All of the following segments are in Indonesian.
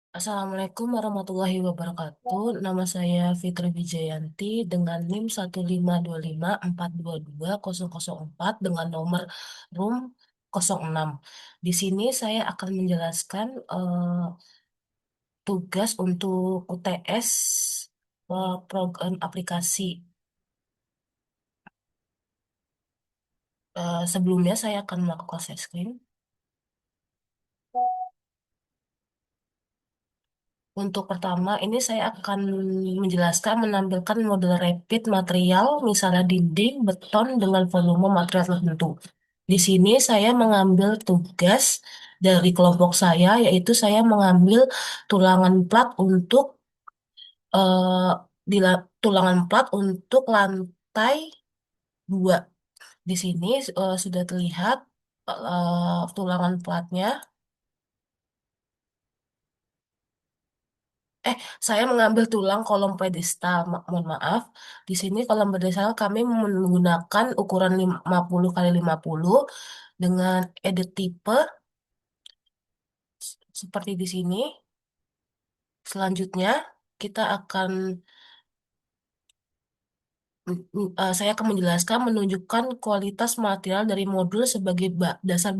Assalamualaikum warahmatullahi wabarakatuh. Nama saya Fitri Wijayanti dengan NIM 15254220004 dengan nomor room 06. Di sini saya akan menjelaskan tugas untuk UTS program aplikasi. Sebelumnya saya akan melakukan share screen. Untuk pertama, ini saya akan menjelaskan menampilkan model rapid material, misalnya dinding, beton dengan volume material tertentu. Di sini saya mengambil tugas dari kelompok saya, yaitu saya mengambil tulangan plat untuk tulangan plat untuk lantai 2. Di sini sudah terlihat tulangan platnya. Saya mengambil tulang kolom pedestal, mohon maaf. Di sini kolom pedestal kami menggunakan ukuran 50 kali 50 dengan edit type seperti di sini. Selanjutnya, kita akan saya akan menjelaskan menunjukkan kualitas material dari modul sebagai dasar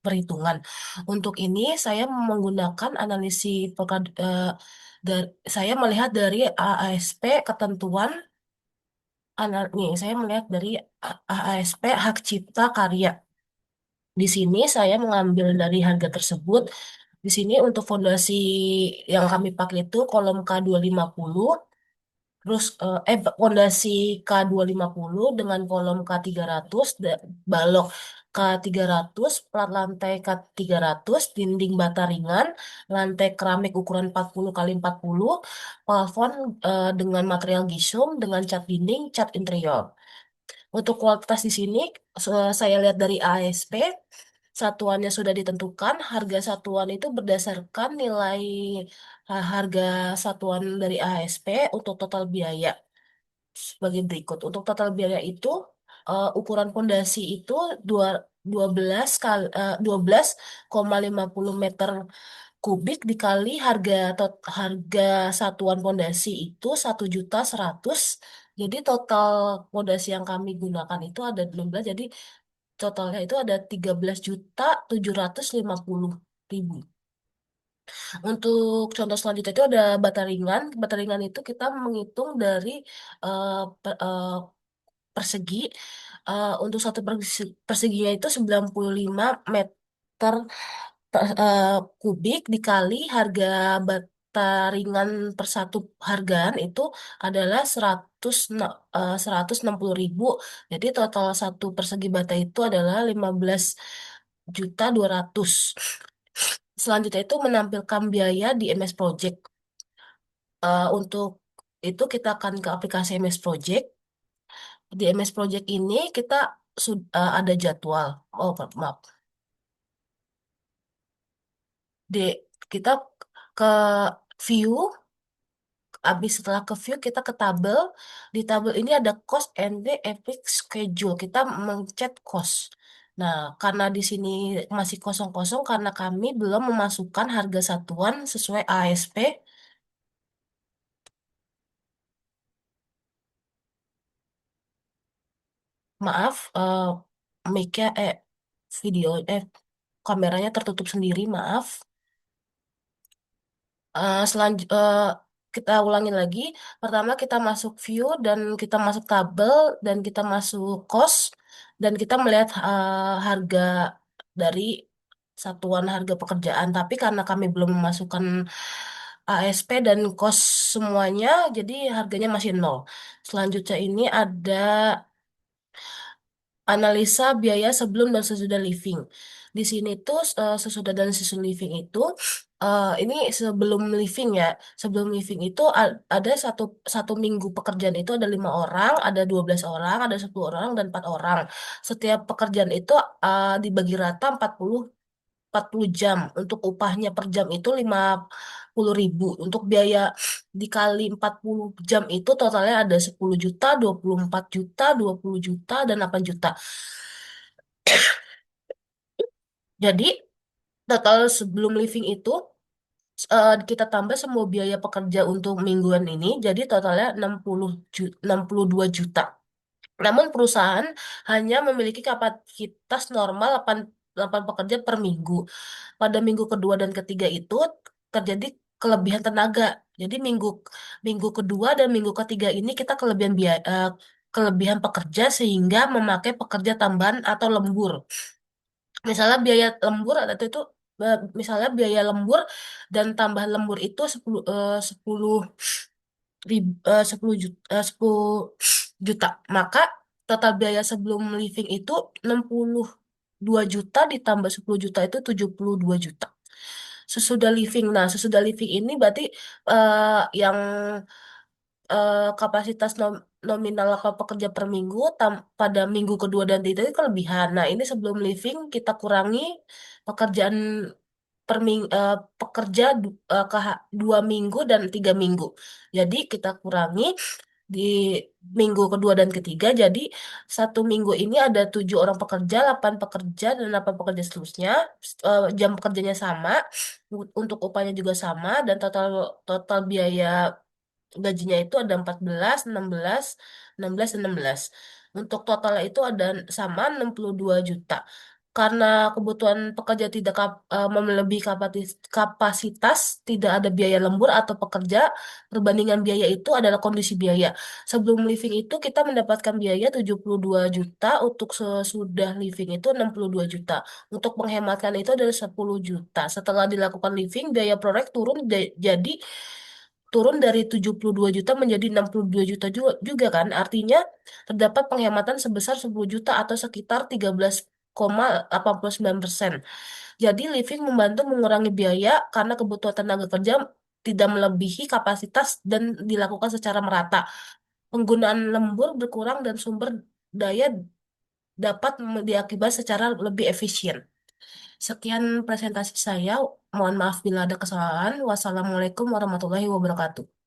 perhitungan. Untuk ini, saya menggunakan analisis saya melihat dari AASP ketentuan. Nih, saya melihat dari AASP Hak Cipta Karya. Di sini saya mengambil dari harga tersebut. Di sini untuk fondasi yang kami pakai itu kolom K250, terus fondasi K250 dengan kolom K300, balok K300, plat lantai K300, dinding bata ringan, lantai keramik ukuran 40 kali 40, plafon dengan material gisum dengan cat dinding, cat interior. Untuk kualitas di sini, saya lihat dari ASP, satuannya sudah ditentukan. Harga satuan itu berdasarkan nilai harga satuan dari ASP untuk total biaya sebagai berikut. Untuk total biaya itu, ukuran pondasi itu dua 12,50 meter kubik dikali harga satuan pondasi itu 1.100.000. Jadi total pondasi yang kami gunakan itu ada 16. Jadi totalnya itu ada 13.750.000. Untuk contoh selanjutnya itu ada bata ringan. Bata ringan itu kita menghitung dari eh, persegi. Untuk satu perseginya itu 95 meter kubik dikali harga bata ringan per satu hargaan itu adalah 160.000. Jadi total satu persegi bata itu adalah 15.200. Selanjutnya itu menampilkan biaya di MS Project. Untuk itu kita akan ke aplikasi MS Project. Di MS Project ini kita ada jadwal. Oh, maaf. Di kita ke view, habis setelah ke view kita ke tabel. Di tabel ini ada cost and the epic schedule. Kita mencet cost. Nah, karena di sini masih kosong-kosong karena kami belum memasukkan harga satuan sesuai ASP. Maaf, mic-nya video kameranya tertutup sendiri, maaf. Kita ulangi lagi. Pertama kita masuk view dan kita masuk tabel dan kita masuk cost dan kita melihat harga dari satuan harga pekerjaan. Tapi karena kami belum memasukkan ASP dan cost semuanya, jadi harganya masih nol. Selanjutnya ini ada analisa biaya sebelum dan sesudah living. Di sini tuh sesudah dan sesudah living itu ini sebelum living ya. Sebelum living itu ada satu satu minggu pekerjaan itu ada 5 orang, ada 12 orang, ada 10 orang dan 4 orang. Setiap pekerjaan itu dibagi rata 40 jam. Untuk upahnya per jam itu 50.000. Untuk biaya dikali 40 jam itu totalnya ada 10 juta, 24 juta, 20 juta, dan 8 juta. Jadi total sebelum living itu kita tambah semua biaya pekerja untuk mingguan ini, jadi totalnya 62 juta. Namun perusahaan hanya memiliki kapasitas normal 8 pekerja per minggu. Pada minggu kedua dan ketiga itu terjadi kelebihan tenaga. Jadi minggu minggu kedua dan minggu ketiga ini kita kelebihan pekerja sehingga memakai pekerja tambahan atau lembur. Misalnya biaya lembur atau itu misalnya biaya lembur dan tambahan lembur itu 10 juta, 10 juta. Maka total biaya sebelum living itu 62 juta ditambah 10 juta itu 72 juta. Sesudah living. Nah, sesudah living ini berarti yang kapasitas nominal apa pekerja per minggu pada minggu kedua dan ketiga itu kelebihan. Nah, ini sebelum living kita kurangi pekerjaan pekerja 2 minggu dan 3 minggu. Jadi kita kurangi di minggu kedua dan ketiga. Jadi 1 minggu ini ada 7 orang pekerja, 8 pekerja dan 8 pekerja seterusnya. Jam pekerjanya sama, untuk upahnya juga sama dan total total biaya gajinya itu ada 14, 16, 16, dan 16. Untuk totalnya itu ada sama 62 juta. Karena kebutuhan pekerja tidak melebihi kapasitas, tidak ada biaya lembur atau pekerja, perbandingan biaya itu adalah kondisi biaya. Sebelum living itu kita mendapatkan biaya 72 juta, untuk sesudah living itu 62 juta. Untuk menghematkan itu adalah 10 juta. Setelah dilakukan living, biaya proyek jadi turun dari 72 juta menjadi 62 juta juga kan. Artinya terdapat penghematan sebesar 10 juta atau sekitar 13,89%. Jadi living membantu mengurangi biaya karena kebutuhan tenaga kerja tidak melebihi kapasitas dan dilakukan secara merata. Penggunaan lembur berkurang dan sumber daya dapat diakibat secara lebih efisien. Sekian presentasi saya. Mohon maaf bila ada kesalahan. Wassalamualaikum warahmatullahi wabarakatuh.